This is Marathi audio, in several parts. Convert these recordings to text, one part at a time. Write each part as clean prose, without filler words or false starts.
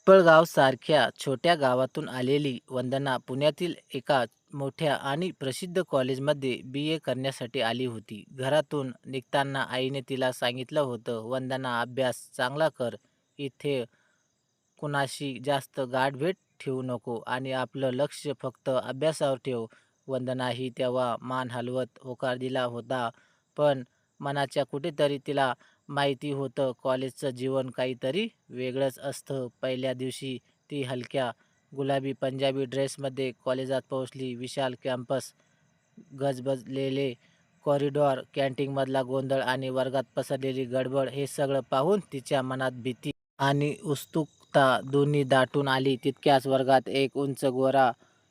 पिंपळगावसारख्या छोट्या गावातून आलेली वंदना पुण्यातील एका मोठ्या आणि प्रसिद्ध कॉलेजमध्ये बी.ए. करण्यासाठी आली होती. घरातून निघताना आईने तिला सांगितलं होतं, "वंदना, अभ्यास चांगला कर. इथे कुणाशी जास्त गाठभेट ठेवू नको आणि आपलं लक्ष फक्त अभ्यासावर ठेव." वंदनाही तेव्हा मान हलवत होकार दिला होता. पण मनाच्या कुठेतरी तिला माहिती होतं, कॉलेजचं जीवन काहीतरी वेगळंच असतं. पहिल्या दिवशी ती हलक्या गुलाबी पंजाबी ड्रेसमध्ये कॉलेजात पोहोचली. विशाल कॅम्पस, गजबजलेले कॉरिडॉर, कॅन्टीनमधला गोंधळ आणि वर्गात पसरलेली गडबड हे सगळं पाहून तिच्या मनात भीती आणि उत्सुकता दोन्ही दाटून आली. तितक्याच वर्गात एक उंच, गोरा,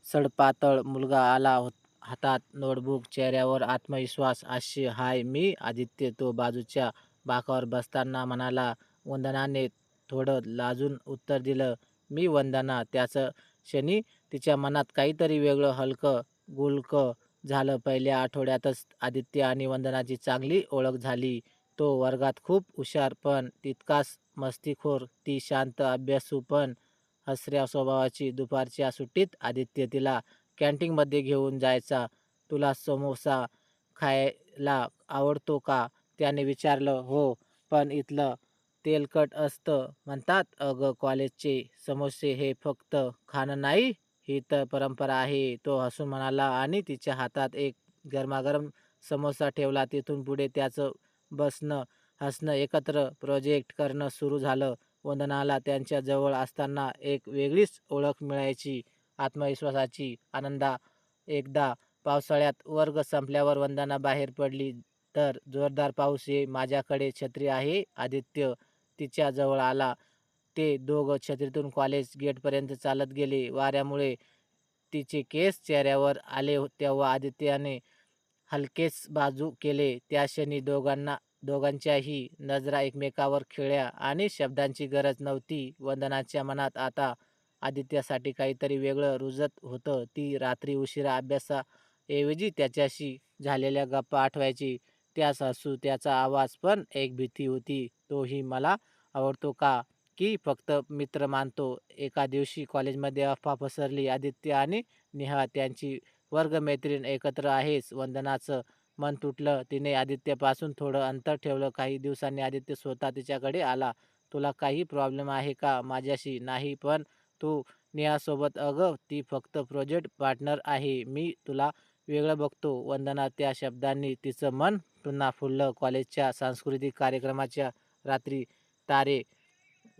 सडपातळ मुलगा आला. हातात नोटबुक, चेहऱ्यावर आत्मविश्वास, हास्य. "हाय, मी आदित्य." तो बाजूच्या बाकावर बसताना म्हणाला. वंदनाने थोडं लाजून उत्तर दिलं, "मी वंदना." त्याच क्षणी तिच्या मनात काहीतरी वेगळं हलकं गुलकं झालं. पहिल्या आठवड्यातच आदित्य आणि वंदनाची चांगली ओळख झाली. तो वर्गात खूप हुशार पण तितकाच मस्तीखोर. ती शांत, अभ्यासू पण हसऱ्या स्वभावाची. दुपारच्या सुट्टीत आदित्य तिला कॅन्टीनमध्ये घेऊन जायचा. "तुला समोसा खायला आवडतो का?" त्याने विचारलं. "हो, पण इथलं तेलकट असतं म्हणतात." "अगं, कॉलेजचे समोसे हे फक्त खाणं नाही, ही तर परंपरा आहे." तो हसून म्हणाला आणि तिच्या हातात एक गरमागरम समोसा ठेवला. तिथून पुढे त्याचं बसणं, हसणं, एकत्र प्रोजेक्ट करणं सुरू झालं. वंदनाला त्यांच्या जवळ असताना एक वेगळीच ओळख मिळायची, आत्मविश्वासाची. एकदा पावसाळ्यात वर्ग संपल्यावर वंदना बाहेर पडली तर जोरदार पाऊस आहे. "माझ्याकडे छत्री आहे." आदित्य तिच्या जवळ आला. ते दोघं छत्रीतून कॉलेज गेटपर्यंत चालत गेले. वाऱ्यामुळे तिचे केस चेहऱ्यावर आले तेव्हा आदित्याने हलकेच बाजू केले. त्या क्षणी दोघांच्याही नजरा एकमेकावर खिळल्या आणि शब्दांची गरज नव्हती. वंदनाच्या मनात आता आदित्यासाठी काहीतरी वेगळं रुजत होतं. ती रात्री उशिरा अभ्यासाऐवजी त्याच्याशी झालेल्या गप्पा आठवायची. त्याचा हसू, त्याचा आवाज, पण एक भीती होती. "तोही मला आवडतो का, की फक्त मित्र मानतो?" एका दिवशी कॉलेजमध्ये अफवा पसरली, आदित्य आणि नेहा त्यांची वर्गमैत्रीण एकत्र आहेच. वंदनाचं मन तुटलं. तिने आदित्यपासून थोडं अंतर ठेवलं. काही दिवसांनी आदित्य स्वतः तिच्याकडे आला. "तुला काही प्रॉब्लेम आहे का माझ्याशी?" "नाही, पण तू नेहासोबत?" "अगं, ती फक्त प्रोजेक्ट पार्टनर आहे. मी तुला वेगळं बघतो." वंदना त्या शब्दांनी तिचं मन पुन्हा फुललं. कॉलेजच्या सांस्कृतिक कार्यक्रमाच्या रात्री तारे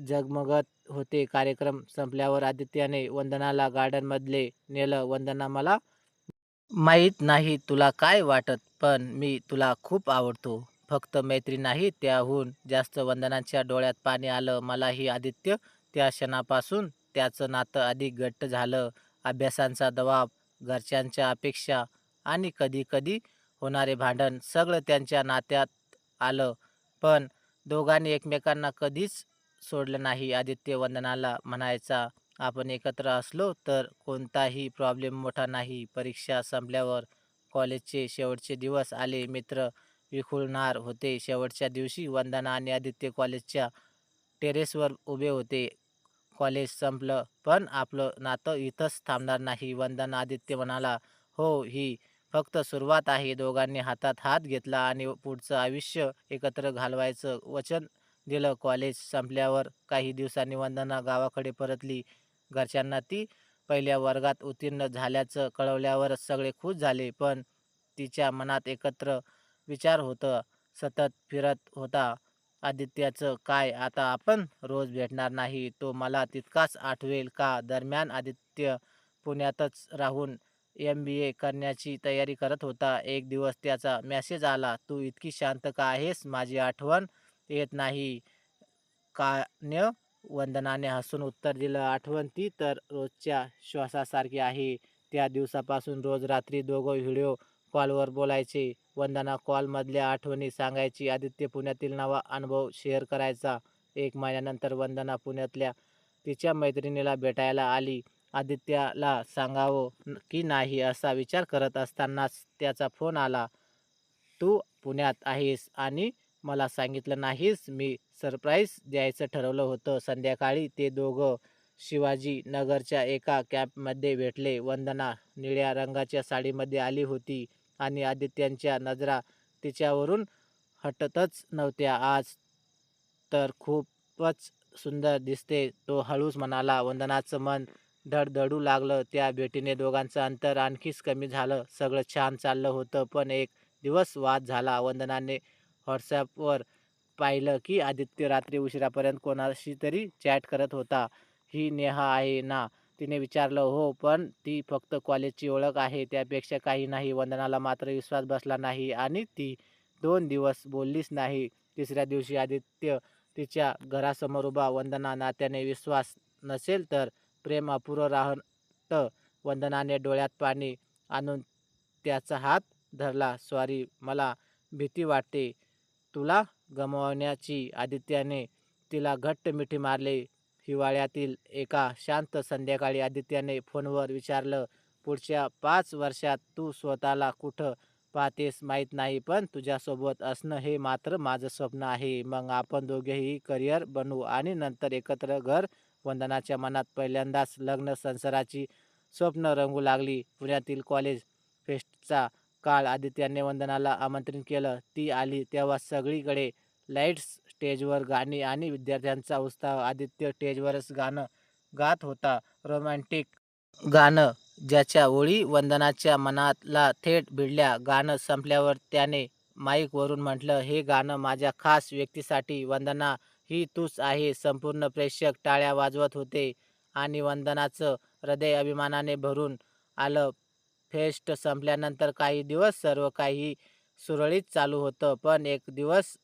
झगमगत होते. कार्यक्रम संपल्यावर आदित्यने वंदनाला गार्डनमध्ये नेलं. "वंदना, मला माहीत नाही तुला काय वाटत, पण मी तुला खूप आवडतो. फक्त मैत्री नाही, त्याहून जास्त." वंदनाच्या डोळ्यात पाणी आलं. "मलाही." आदित्य. त्या क्षणापासून त्याचं नातं अधिक घट्ट झालं. अभ्यासाचा दबाव, घरच्यांच्या अपेक्षा आणि कधी-कधी होणारे भांडण सगळं त्यांच्या नात्यात आलं. पण दोघांनी एकमेकांना कधीच सोडलं नाही. आदित्य वंदनाला म्हणायचा, "आपण एकत्र असलो तर कोणताही प्रॉब्लेम मोठा नाही." परीक्षा संपल्यावर कॉलेजचे शेवटचे दिवस आले. मित्र विखुरणार होते. शेवटच्या दिवशी वंदना आणि आदित्य कॉलेजच्या टेरेसवर उभे होते. "कॉलेज संपलं, पण आपलं नातं इथंच थांबणार नाही." वंदना. आदित्य म्हणाला, "हो, ही फक्त सुरुवात आहे." दोघांनी हातात हात घेतला आणि पुढचं आयुष्य एकत्र घालवायचं वचन दिलं. कॉलेज संपल्यावर काही दिवसांनी वंदना गावाकडे परतली. घरच्यांना ती पहिल्या वर्गात उत्तीर्ण झाल्याचं कळवल्यावर सगळे खुश झाले. पण तिच्या मनात एकत्र विचार सतत फिरत होता. "आदित्याचं काय? आता आपण रोज भेटणार नाही. तो मला तितकाच आठवेल का?" दरम्यान आदित्य पुण्यातच राहून MBA करण्याची तयारी करत होता. एक दिवस त्याचा मेसेज आला, "तू इतकी शांत का आहेस? माझी आठवण येत नाही का?" वंदनाने हसून उत्तर दिलं, "आठवण ती तर रोजच्या श्वासासारखी आहे." त्या दिवसापासून रोज रात्री दोघं व्हिडिओ कॉलवर बोलायचे. वंदना कॉलमधल्या आठवणी सांगायची. आदित्य पुण्यातील नवा अनुभव शेअर करायचा. 1 महिन्यानंतर वंदना पुण्यातल्या तिच्या मैत्रिणीला भेटायला आली. आदित्यला सांगावं की नाही असा विचार करत असतानाच त्याचा फोन आला. "तू पुण्यात आहेस आणि मला सांगितलं नाहीस." "मी सरप्राईज द्यायचं ठरवलं होतं." संध्याकाळी ते दोघं शिवाजी नगरच्या एका कॅम्पमध्ये भेटले. वंदना निळ्या रंगाच्या साडीमध्ये आली होती आणि आदित्यांच्या नजरा तिच्यावरून हटतच नव्हत्या. आज तर खूपच सुंदर दिसते, तो हळूच म्हणाला. वंदनाचं मन धडधडू लागलं. त्या भेटीने दोघांचं अंतर आणखीच कमी झालं. सगळं छान चाललं होतं, पण एक दिवस वाद झाला. वंदनाने व्हॉट्सॲपवर पाहिलं की आदित्य रात्री उशिरापर्यंत कोणाशी तरी चॅट करत होता. ही नेहा आहे ना? तिने विचारलं. हो, पण ती फक्त कॉलेजची ओळख आहे, त्यापेक्षा काही नाही. वंदनाला मात्र विश्वास बसला नाही आणि ती 2 दिवस बोललीच नाही. तिसऱ्या दिवशी आदित्य तिच्या घरासमोर उभा. वंदना, नात्याने विश्वास नसेल तर प्रेम अपुरं राहतं. वंदनाने डोळ्यात पाणी आणून त्याचा हात धरला. सॉरी, मला भीती वाटते तुला गमावण्याची. आदित्याने तिला घट्ट मिठी मारली. हिवाळ्यातील एका शांत संध्याकाळी आदित्याने फोनवर विचारलं, पुढच्या 5 वर्षात तू स्वतःला कुठं पाहतेस माहीत नाही, पण तुझ्यासोबत असणं हे मात्र माझं स्वप्न आहे. मग आपण दोघेही करिअर बनवू आणि नंतर एकत्र घर. वंदनाच्या मनात पहिल्यांदाच लग्न संसाराची स्वप्न रंगू लागली. पुण्यातील कॉलेज फेस्टचा काळ. आदित्याने वंदनाला आमंत्रित केलं. ती आली तेव्हा सगळीकडे लाईट्स, स्टेजवर गाणी आणि विद्यार्थ्यांचा उत्साह. आदित्य स्टेजवरच गाणं गात होता, रोमॅन्टिक गाणं ज्याच्या ओळी वंदनाच्या मनाला थेट भिडल्या. गाणं संपल्यावर त्याने माईकवरून म्हटलं, हे गाणं माझ्या खास व्यक्तीसाठी. वंदना, ही तूच आहे. संपूर्ण प्रेक्षक टाळ्या वाजवत होते आणि वंदनाचं हृदय अभिमानाने भरून आलं. फेस्ट संपल्यानंतर काही दिवस सर्व काही सुरळीत चालू होतं, पण एक दिवस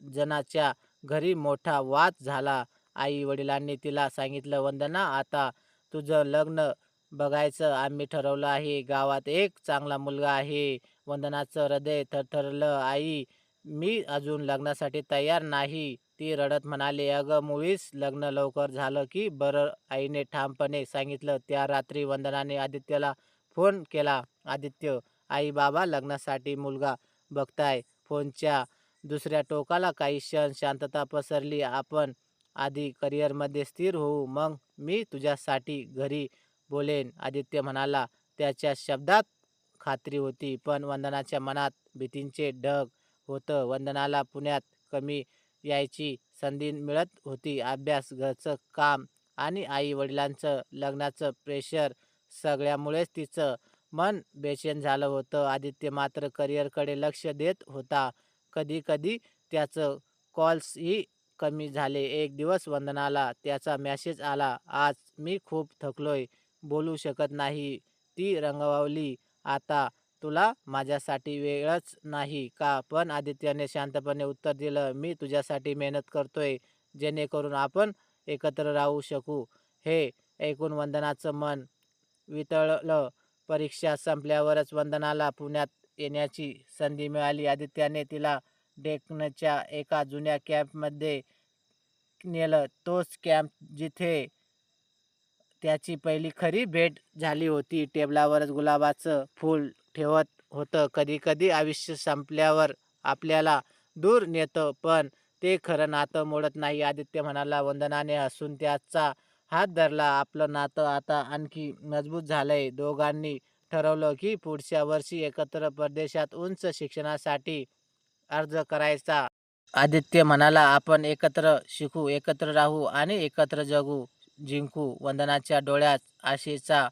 जनाच्या घरी मोठा वाद झाला. आई वडिलांनी तिला सांगितलं, वंदना, आता तुझं लग्न बघायचं आम्ही ठरवलं आहे. गावात एक चांगला मुलगा आहे. वंदनाचं हृदय थरथरलं. आई, मी अजून लग्नासाठी तयार नाही. ती रडत म्हणाली, अगं मुळीच लग्न लवकर झालं की बरं, आईने ठामपणे सांगितलं. त्या रात्री वंदनाने आदित्यला फोन केला. आदित्य, आई बाबा लग्नासाठी मुलगा बघताय. फोनच्या दुसऱ्या टोकाला काही क्षण शांतता पसरली. आपण आधी करिअरमध्ये स्थिर होऊ, मग मी तुझ्यासाठी घरी बोलेन. आदित्य म्हणाला. त्याच्या शब्दात खात्री होती, पण वंदनाच्या मनात भीतीचे ढग होतं. वंदनाला पुण्यात कमी यायची संधी मिळत होती. अभ्यास, घरचं काम आणि आई वडिलांचं लग्नाचं प्रेशर, सगळ्यामुळेच तिचं मन बेचैन झालं होतं. आदित्य मात्र करिअरकडे लक्ष देत होता. कधी कधी त्याचं कॉल्सही कमी झाले. एक दिवस वंदनाला त्याचा मेसेज आला, आज मी खूप थकलोय, बोलू शकत नाही. ती रंगवली, आता तुला माझ्यासाठी वेळच नाही का? पण आदित्यने शांतपणे उत्तर दिलं, मी तुझ्यासाठी मेहनत करतोय, जेणेकरून आपण एकत्र राहू शकू. हे ऐकून वंदनाचं मन वितळलं. परीक्षा संपल्यावरच वंदनाला पुण्यात येण्याची संधी मिळाली. आदित्याने तिला डेक्कनच्या एका जुन्या कॅम्पमध्ये नेलं. तोच कॅम्प जिथे त्याची पहिली खरी भेट झाली होती. टेबलावरच गुलाबाचं फूल ठेवत होतं. कधी कधी आयुष्य संपल्यावर आपल्याला दूर नेतं, पण ते खरं नातं मोडत नाही. आदित्य म्हणाला. वंदनाने हसून त्याचा हात धरला. आपलं नातं आता आणखी मजबूत झालंय. दोघांनी ठरवलं की पुढच्या वर्षी एकत्र परदेशात उच्च शिक्षणासाठी अर्ज करायचा. आदित्य म्हणाला, आपण एकत्र शिकू, एकत्र राहू आणि एकत्र जगू, जिंकू. वंदनाच्या डोळ्यात आशेचा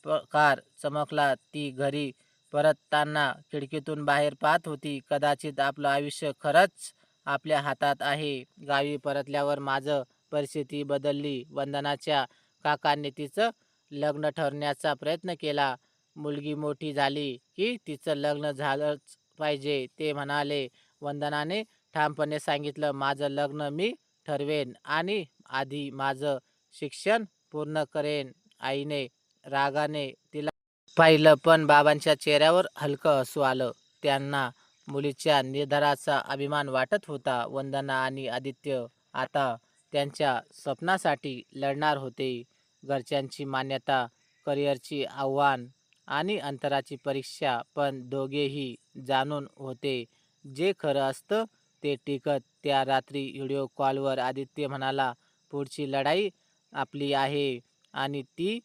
प्रकार चमकला. ती घरी परतताना खिडकीतून बाहेर पाहत होती. कदाचित आपलं आयुष्य खरंच आपल्या हातात आहे. गावी परतल्यावर माझं परिस्थिती बदलली. वंदनाच्या काकांनी तिचं लग्न ठरवण्याचा प्रयत्न केला. मुलगी मोठी झाली की तिचं लग्न झालंच पाहिजे, ते म्हणाले. वंदनाने ठामपणे सांगितलं, माझं लग्न मी ठरवेन आणि आधी माझं शिक्षण पूर्ण करेन. आईने रागाने तिला पाहिलं, पण बाबांच्या चेहऱ्यावर हलकं हसू आलं. त्यांना मुलीच्या निर्धाराचा अभिमान वाटत होता. वंदना आणि आदित्य आता त्यांच्या स्वप्नासाठी लढणार होते. घरच्यांची मान्यता, करिअरची आव्हान आणि अंतराची परीक्षा, पण दोघेही जाणून होते, जे खरं असतं ते टिकत. त्या रात्री व्हिडिओ कॉलवर आदित्य म्हणाला, पुढची लढाई आपली आहे. आणि ती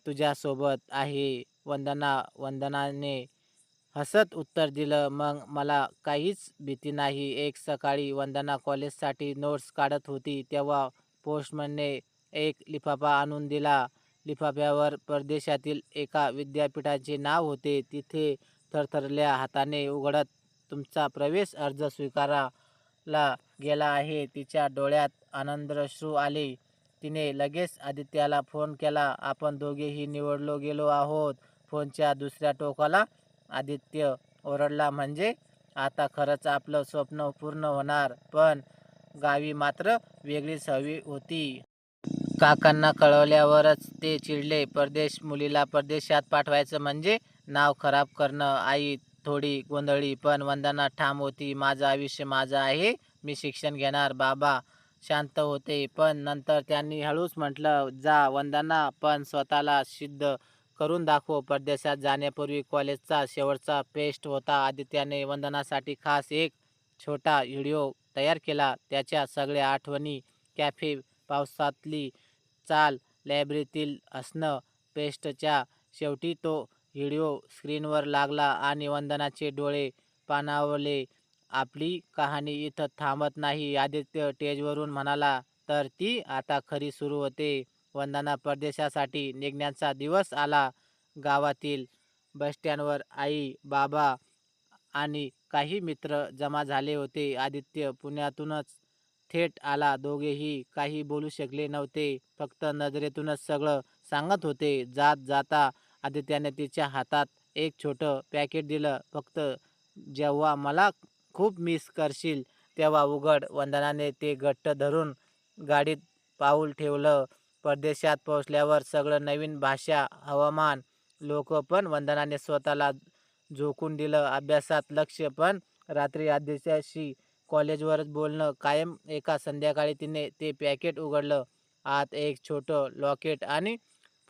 तुझ्यासोबत आहे. वंदनाने हसत उत्तर दिलं, "मग मला काहीच भीती नाही." एक सकाळी वंदना कॉलेजसाठी नोट्स काढत होती, तेव्हा पोस्टमनने एक लिफाफा आणून दिला. लिफाफ्यावर परदेशातील एका विद्यापीठाचे नाव होते. तिथे थरथरल्या हाताने उघडत, "तुमचा प्रवेश अर्ज स्वीकारला गेला आहे." तिच्या डोळ्यात आनंदाश्रू आले. तिने लगेच आदित्याला फोन केला, "आपण दोघेही निवडलो गेलो आहोत." फोनच्या दुसऱ्या टोकाला आदित्य ओरडला, "म्हणजे आता खरंच आपलं स्वप्न पूर्ण होणार." पण गावी मात्र वेगळीच हवी होती. काकांना कळवल्यावरच ते चिडले. परदेश मुलीला परदेशात पाठवायचं म्हणजे नाव खराब करणं. आई थोडी गोंधळली, पण वंदना ठाम होती, "माझं आयुष्य माझं आहे. मी शिक्षण घेणार." बाबा शांत होते, पण नंतर त्यांनी हळूच म्हटलं, "जा वंदना, पण स्वतःला सिद्ध करून दाखव." परदेशात जाण्यापूर्वी कॉलेजचा शेवटचा फेस्ट होता. आदित्याने वंदनासाठी खास एक छोटा व्हिडिओ तयार केला. त्याच्या सगळ्या आठवणी, कॅफे, पावसातली चाल, लायब्ररीतील हसणं. फेस्टच्या शेवटी तो व्हिडिओ स्क्रीनवर लागला आणि वंदनाचे डोळे पाणावले. आपली कहाणी इथं थांबत नाही, आदित्य स्टेजवरून म्हणाला. तर ती आता खरी सुरू होते. वंदना परदेशासाठी निघण्याचा दिवस आला. गावातील बसस्टँडवर आई, बाबा आणि काही मित्र जमा झाले होते. आदित्य पुण्यातूनच थेट आला. दोघेही काही बोलू शकले नव्हते. फक्त नजरेतूनच सगळं सांगत होते. जात जाता आदित्याने तिच्या हातात एक छोटं पॅकेट दिलं. "फक्त जेव्हा मला खूप मिस करशील तेव्हा उघड." वंदनाने ते घट्ट धरून गाडीत पाऊल ठेवलं. परदेशात पोहोचल्यावर सगळं नवीन, भाषा, हवामान, लोक, पण वंदनाने स्वतःला झोकून दिलं. अभ्यासात लक्ष, पण रात्री आदित्याशी कॉलेजवरच बोलणं कायम. एका संध्याकाळी तिने ते पॅकेट उघडलं. आत एक छोटं लॉकेट आणि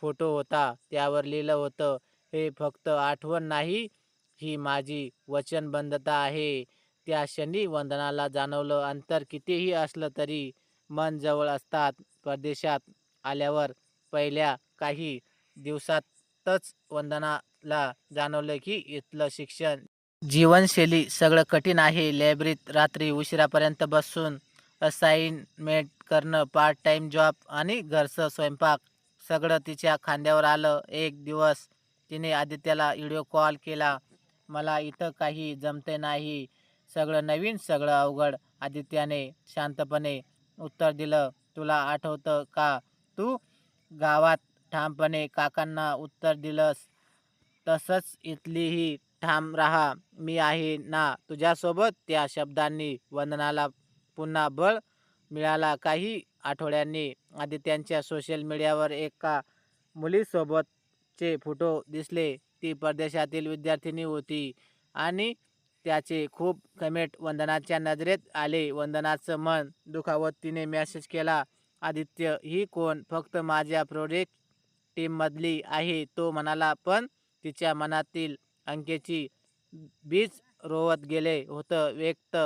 फोटो होता. त्यावर लिहिलं होतं, "हे फक्त आठवण नाही, ही माझी वचनबद्धता आहे." त्या क्षणी वंदनाला जाणवलं, अंतर कितीही असलं तरी मन जवळ असतात. परदेशात आल्यावर पहिल्या काही दिवसातच वंदनाला जाणवलं की इथलं शिक्षण, जीवनशैली सगळं कठीण आहे. लायब्ररीत रात्री उशिरापर्यंत बसून असाइनमेंट करणं, पार्ट टाइम जॉब आणि घरचं स्वयंपाक सगळं तिच्या खांद्यावर आलं. एक दिवस तिने आदित्याला व्हिडिओ कॉल केला, "मला इथं काही जमते नाही. सगळं नवीन, सगळं अवघड." आदित्याने शांतपणे उत्तर दिलं, "तुला आठवतं का तू गावात ठामपणे काकांना उत्तर दिलंस, तसंच इथलीही ठाम राहा. मी आहे ना तुझ्यासोबत." त्या शब्दांनी वंदनाला पुन्हा बळ मिळाला. काही आठवड्यांनी आदित्याच्या सोशल मीडियावर एका मुलीसोबतचे फोटो दिसले. ती परदेशातील विद्यार्थिनी होती आणि त्याचे खूप कमेंट वंदनाच्या नजरेत आले. वंदनाचं मन दुखावत तिने मेसेज केला, "आदित्य ही कोण? फक्त माझ्या प्रोजेक्ट टीममधली आहे." तो म्हणाला, पण तिच्या मनातील अंकेची बीज रोवत गेले होतं. व्यक्त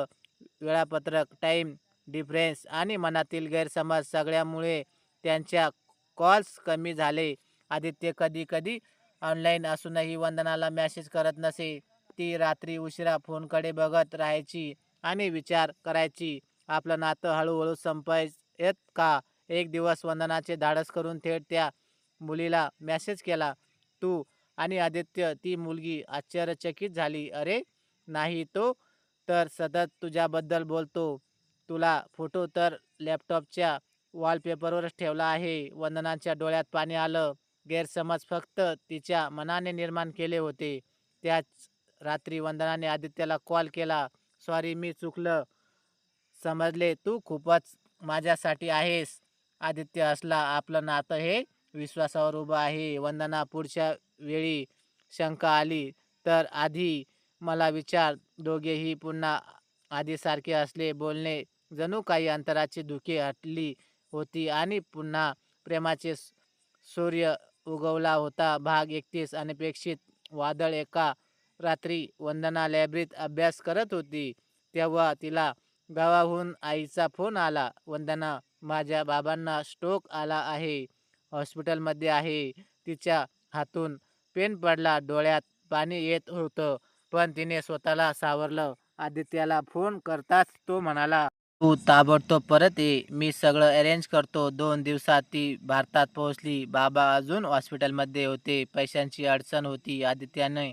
वेळापत्रक, टाईम डिफरन्स आणि मनातील गैरसमज सगळ्यामुळे त्यांच्या कॉल्स कमी झाले. आदित्य कधी कधी ऑनलाईन असूनही वंदनाला मेसेज करत नसे. ती रात्री उशिरा फोनकडे बघत राहायची आणि विचार करायची, आपलं नातं हळूहळू संपायत का? एक दिवस वंदनाचे धाडस करून थेट त्या मुलीला मेसेज केला, "तू आणि आदित्य?" ती मुलगी आश्चर्यचकित झाली, "अरे नाही, तो तर सतत तुझ्याबद्दल बोलतो. तुला फोटो तर लॅपटॉपच्या वॉलपेपरवरच ठेवला आहे." वंदनाच्या डोळ्यात पाणी आलं. गैरसमज फक्त तिच्या मनाने निर्माण केले होते. त्याच रात्री वंदनाने आदित्याला कॉल केला, "सॉरी, मी चुकलं. समजले, तू खूपच माझ्यासाठी आहेस." आदित्य हसला, "आपलं नातं हे विश्वासावर उभं आहे." वंदना पुढच्या वेळी शंका आली तर आधी मला विचार. दोघेही पुन्हा आधीसारखे असले. बोलणे जणू काही अंतराची धुके हटली होती आणि पुन्हा प्रेमाचे सूर्य उगवला होता. भाग 31. अनपेक्षित वादळ. एका रात्री वंदना लायब्ररीत अभ्यास करत होती, तेव्हा तिला गावाहून आईचा फोन आला, "वंदना, माझ्या बाबांना स्ट्रोक आला आहे हॉस्पिटलमध्ये आहे. तिच्या हातून पेन पडला, डोळ्यात पाणी येत होतं, पण तिने स्वतःला सावरलं. आदित्याला फोन करताच तो म्हणाला, "तू ताबडतोब परत ये, मी सगळं अरेंज करतो." 2 दिवसात ती भारतात पोहोचली. बाबा अजून हॉस्पिटलमध्ये होते. पैशांची अडचण होती. आदित्याने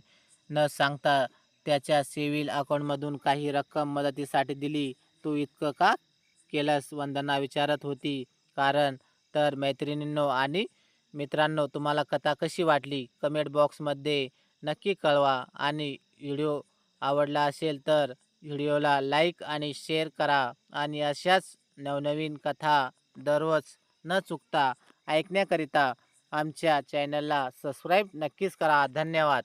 न सांगता त्याच्या सिव्हिल अकाउंटमधून काही रक्कम मदतीसाठी दिली. "तू इतकं का केलंस?" वंदना विचारत होती. "कारण तर मैत्रिणींनो आणि मित्रांनो, तुम्हाला कथा कशी वाटली? कमेंट बॉक्समध्ये नक्की कळवा आणि व्हिडिओ आवडला असेल तर व्हिडिओला लाईक आणि शेअर करा आणि अशाच नवनवीन कथा दररोज न चुकता ऐकण्याकरिता आमच्या चॅनलला सबस्क्राईब नक्कीच करा. धन्यवाद.